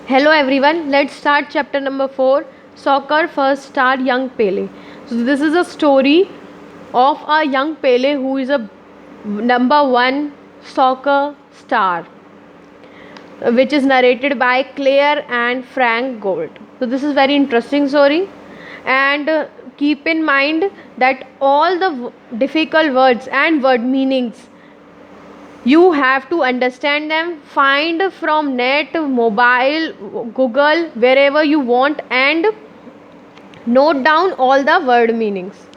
Hello everyone, let's start chapter number 4, Soccer First Star Young Pele. So this is a story of a young Pele who is a number 1 soccer star, which is narrated by Claire and Frank Gold. So this is very interesting story, and keep in mind that all the difficult words and word meanings you have to understand them, find from net, mobile, Google, wherever you want, and note down all the word meanings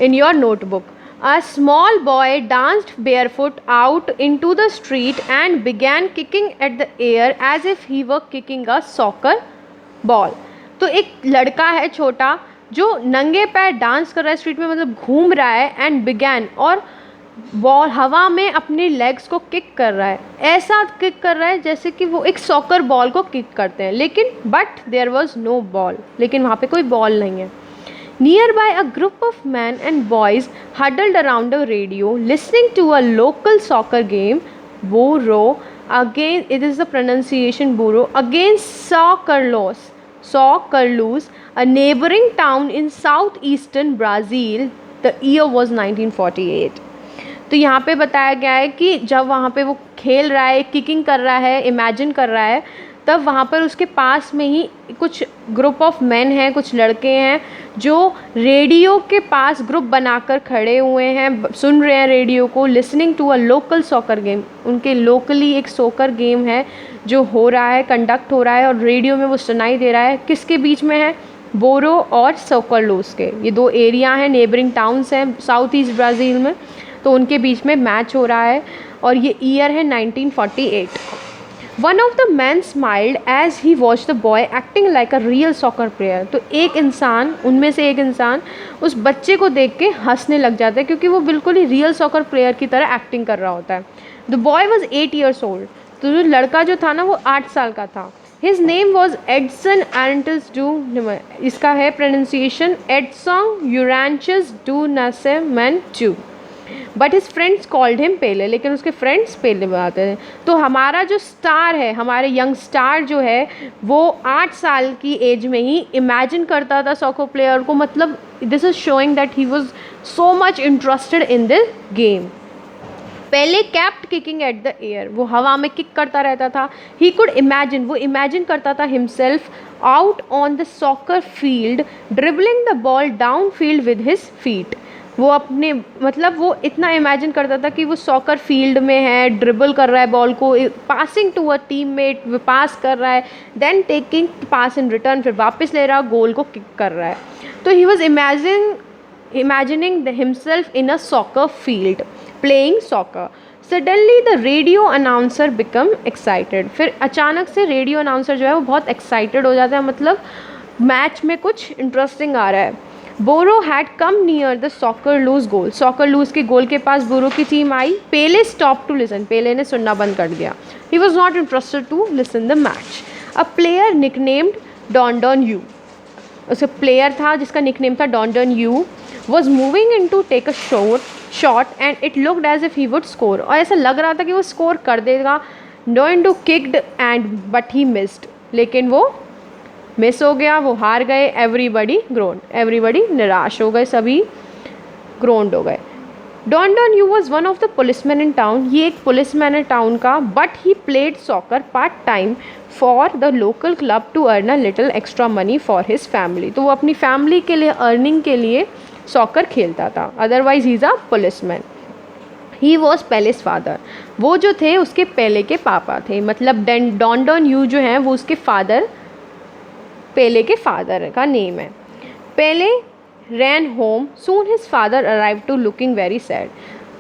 in your notebook. A small boy danced barefoot out into the street and began kicking at the air as if he were kicking a soccer ball. तो एक लड़का है छोटा जो नंगे पैर dance कर रहा है स्ट्रीट में, मतलब घूम रहा है, एंड बिगैन, और बॉल हवा में अपने लेग्स को किक कर रहा है, ऐसा किक कर रहा है जैसे कि वो एक सॉकर बॉल को किक करते हैं, लेकिन but there was no ball, लेकिन वहाँ पे कोई बॉल नहीं है. Near by a group of man and boys huddled around a radio listening to a local soccer game. Bauru again, it is the pronunciation Bauru, against Sao Carlos, a neighboring town in southeastern Brazil. The year was 1948. तो यहाँ पे बताया गया है कि जब वहाँ पे वो खेल रहा है, किकिंग कर रहा है, इमेजिन कर रहा है, तब वहाँ पर उसके पास में ही कुछ ग्रुप ऑफ मैन हैं, कुछ लड़के हैं जो रेडियो के पास ग्रुप बनाकर खड़े हुए हैं, सुन रहे हैं रेडियो को, listening to a local soccer game. उनके लोकली एक सॉकर गेम है जो हो रहा है, कंडक्ट हो रहा है, और रेडियो में वो सुनाई दे रहा है. किसके बीच में है? बोरो और सोकरलूस के. ये दो एरिया हैं, नेबरिंग टाउन्स हैं साउथ ईस्ट ब्राज़ील में, तो उनके बीच में मैच हो रहा है, और ये ईयर है 1948. One of the man smiled as he watch the boy acting like a real soccer player. तो एक इंसान, उनमें से एक इंसान उस बच्चे को देख के हंसने लग जाता है, क्योंकि वो बिल्कुल ही रियल सॉकर प्लेयर की तरह एक्टिंग कर रहा होता है. The boy was 8 years old. तो जो लड़का जो था ना वो 8 साल का था. His name was Edson Arantes do, इसका है pronunciation Edson Arantes do Nascimento, but his friends called him Pele, लेकिन उसके फ्रेंड्स पेले बताते हैं. तो हमारा जो स्टार है, हमारे यंग स्टार जो है, वो 8 साल की एज में ही इमेजिन करता था सॉकर प्लेयर को. मतलब this is showing that he was so much interested in the game. पहले kept kicking at the air, वो हवा में किक करता रहता था. ही कुड इमेजिन, वो इमेजिन करता था himself out on the soccer field dribbling the ball down field with his feet. वो अपने, मतलब वो इतना इमेजिन करता था कि वो सॉकर फील्ड में है, ड्रिबल कर रहा है बॉल को, passing to a teammate, pass कर रहा है, then taking pass in return, फिर वापस ले रहा, गोल को किक कर रहा है. तो he was imagining himself in a soccer field playing soccer. Suddenly the radio announcer become excited. फिर अचानक से रेडियो अनाउंसर जो है वो बहुत एक्साइटेड हो जाता है, मतलब मैच में कुछ इंटरेस्टिंग आ रहा है. Bauru had come near the Sao Carlos goal. Sao Carlos के गोल के पास बोरो की टीम आई. Pele stop to listen, Pele ने सुनना बंद कर दिया. He was not interested to listen the match. A player nicknamed Dondinho, उसका प्लेयर था जिसका निकनेम था Dondinho, was moving in to take a shot and it looked as if he would score. और ऐसा लग रहा था कि वो स्कोर कर देगा. Don do kicked and but he missed, लेकिन वो मिस हो गया, वो हार गए. Everybody groaned, everybody निराश हो गए, सभी groaned हो गए. Don Yu was one of the policemen in town. ये एक पुलिसमैन है टाउन का, but he played soccer part time for the local club to earn a little extra money for his family. तो वो अपनी family के लिए earning के लिए सॉकर खेलता था. Otherwise he is a policeman. He was palace father, वो जो थे उसके पेले के पापा थे, मतलब डॉन यू जो हैं वो उसके फादर, पेले के फादर का नेम है. Pele ran home soon his father arrive to looking very sad.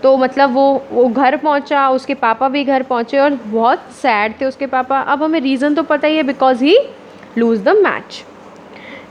तो मतलब वो घर पहुंचा, उसके पापा भी घर पहुंचे और बहुत सैड थे उसके पापा. अब हमें रीज़न तो पता ही है, because he lose the match.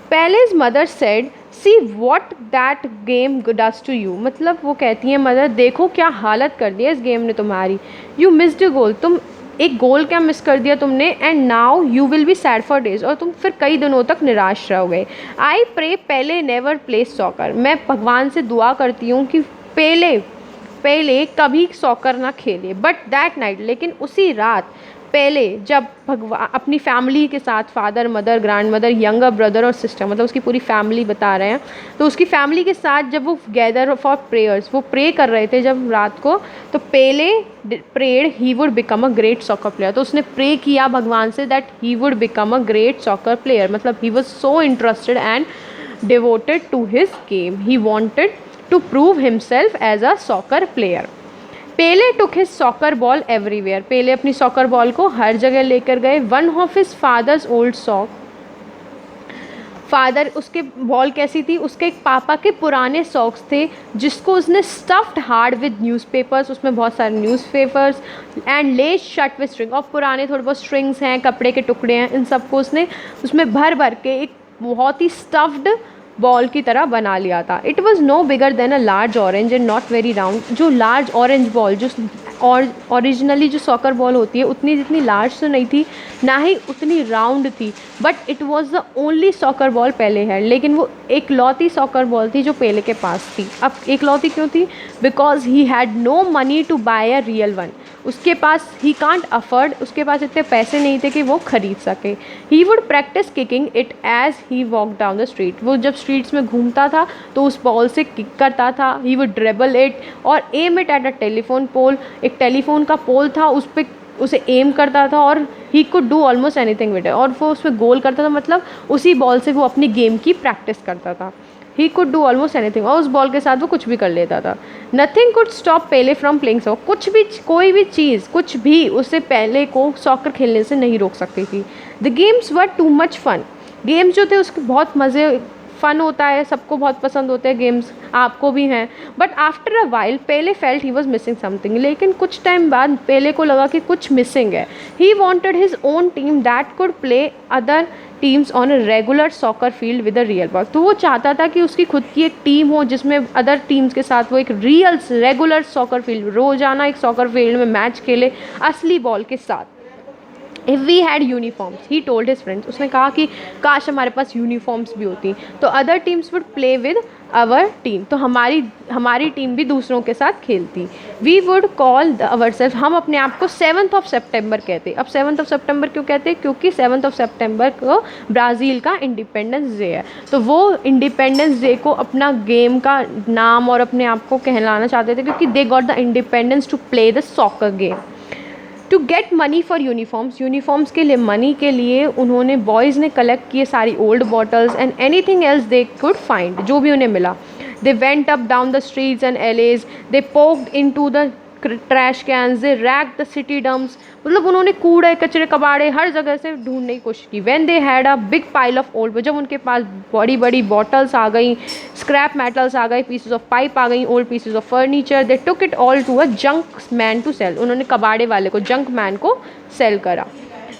Pele's mother said see what that game does to you, मतलब वो कहती हैं मदर, देखो क्या हालत कर दी है इस गेम ने तुम्हारी. यू मिस्ड गोल, तुम एक गोल क्या मिस कर दिया तुमने. And now you will be sad for days, और तुम फिर कई दिनों तक निराश रहोगे. I pray Pele never play soccer, मैं भगवान से दुआ करती हूँ कि पेले कभी सॉकर ना खेले. बट दैट नाइट, लेकिन उसी रात पहले जब भगवान अपनी फैमिली के साथ, father, mother, grand mother, younger brother और सिस्टर, मतलब उसकी पूरी फैमिली बता रहे हैं, तो उसकी फैमिली के साथ जब वो गैदर फॉर प्रेयर्स, वो प्रे कर रहे थे जब रात को, तो पहले prayed he would become a great soccer player. तो उसने प्रे किया भगवान से that he would become a great soccer player, मतलब he was so interested and devoted to his game. He wanted to prove himself as a soccer player. Pele took his soccer ball everywhere. Pele अपनी soccer ball को हर जगह लेकर गए. One of his father's old sock. Father, उसके ball कैसी थी, उसके एक पापा के पुराने सॉक्स थे जिसको उसने स्टफ्ड हार्ड विद न्यूज़पेपर्स, उसमें बहुत सारे न्यूज़पेपर्स एंड ले शट विद स्ट्रिंग, और पुराने थोड़े बहुत स्ट्रिंग्स हैं, कपड़े के टुकड़े हैं, इन सबको उसने उसमें भर भर के एक बहुत ही स्टफ्ड बॉल की तरह बना लिया था. It was no bigger than a large orange and not very round. जो लार्ज ऑरेंज बॉल, जो ओरिजिनली जो सॉकर बॉल होती है उतनी जितनी लार्ज तो नहीं थी, ना ही उतनी राउंड थी, but it was the only soccer ball Pele है. लेकिन वो एक लौती सॉकर बॉल थी जो पेले के पास थी. अब एक लौती क्यों थी? Because he had no money to buy a real one. उसके पास ही कांट अफोर्ड, उसके पास इतने पैसे नहीं थे कि वो ख़रीद सके. He would practice kicking it as he walk down the street. वो जब स्ट्रीट्स में घूमता था तो उस बॉल से किक करता था. ही वुड ड्रिबल इट और aim it at a telephone pole. एक टेलीफोन का पोल था, उस पर उसे एम करता था और he could do almost anything with it. और वो उसमें गोल करता था, मतलब उसी बॉल से वो अपनी गेम की प्रैक्टिस करता था. He could do almost anything, और उस बॉल के साथ वो कुछ भी कर लेता था. Nothing could stop Pele from playing soccer. कुछ भी, कोई भी चीज़, कुछ भी उसे पेले को सॉकर खेलने से नहीं रोक सकती थी. The games were too much fun. Games जो थे उसके बहुत मज़े, फ़न होता है, सबको बहुत पसंद होते हैं गेम्स, आपको भी हैं. But after a while Pele felt he was missing something. लेकिन कुछ टाइम बाद पेले को लगा कि कुछ मिसिंग है. He wanted his own team that could play other teams on a regular soccer field with a real ball. तो वो चाहता था कि उसकी खुद की एक टीम हो जिसमें अदर टीम्स के साथ वो एक रियल रेगुलर सॉकर फील्ड, रोज़ाना एक सॉकर फील्ड में मैच खेले असली बॉल के साथ. If we had uniforms, he told his friends. उसने कहा कि काश हमारे पास यूनिफॉर्म्स भी होती तो other teams would play with our team. तो हमारी टीम भी दूसरों के साथ खेलती. We would call ourself, हम अपने आप को 7th ऑफ सेप्टेम्बर कहते. अब 7th ऑफ सेप्टेम्बर क्यों कहते हैं? क्योंकि 7th ऑफ सेप्टेम्बर को ब्राज़ील का इंडिपेंडेंस डे है. तो वो इंडिपेंडेंस डे को अपना गेम का नाम और अपने आप को कहलाना चाहते थे, क्योंकि they got the independence to play the soccer game. To get money for uniforms के लिए, मनी के लिए उन्होंने, बॉयज़ ने कलेक्ट किए सारी old bottles and anything else they could find, जो भी उन्हें मिला. They went up down the streets and alleys, they poked into the trash cans, they raked the city dumps. मतलब उन्होंने कूड़े कचरे कबाड़े हर जगह से ढूंढने की कोशिश की. When they had a big pile of old, जब उनके पास बड़ी बड़ी बॉटल्स आ गई, स्क्रैप मेटल्स आ गई, पीसेस ऑफ पाइप आ गई, old pieces of furniture, they took it all to a junk man to sell. उन्होंने कबाड़े वाले को, जंक मैन को सेल करा.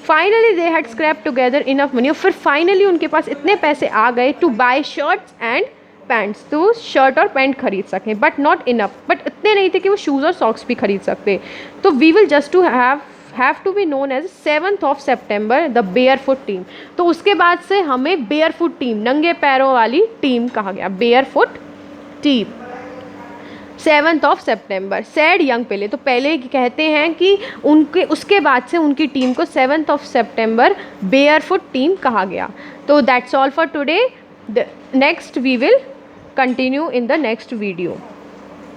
Finally they had scrap together enough money. और फिर फाइनली उनके पास इतने पैसे आ गए to buy shirts and pants, तो शर्ट और पैंट खरीद सकें. बट नॉट इनफ, बट इतने नहीं थे कि वो शूज़ और सॉक्स भी खरीद सकते. तो we will just to have to be known as 7th of September the barefoot team. तो उसके बाद से हमें बेयरफुट टीम, नंगे पैरों वाली टीम कहा गया, barefoot team. 7th of September said young Pele. तो पहले कहते हैं कि उनके उसके बाद से उनकी टीम को 7th of September barefoot team कहा गया. तो that's all for today. Next we will continue in the next video.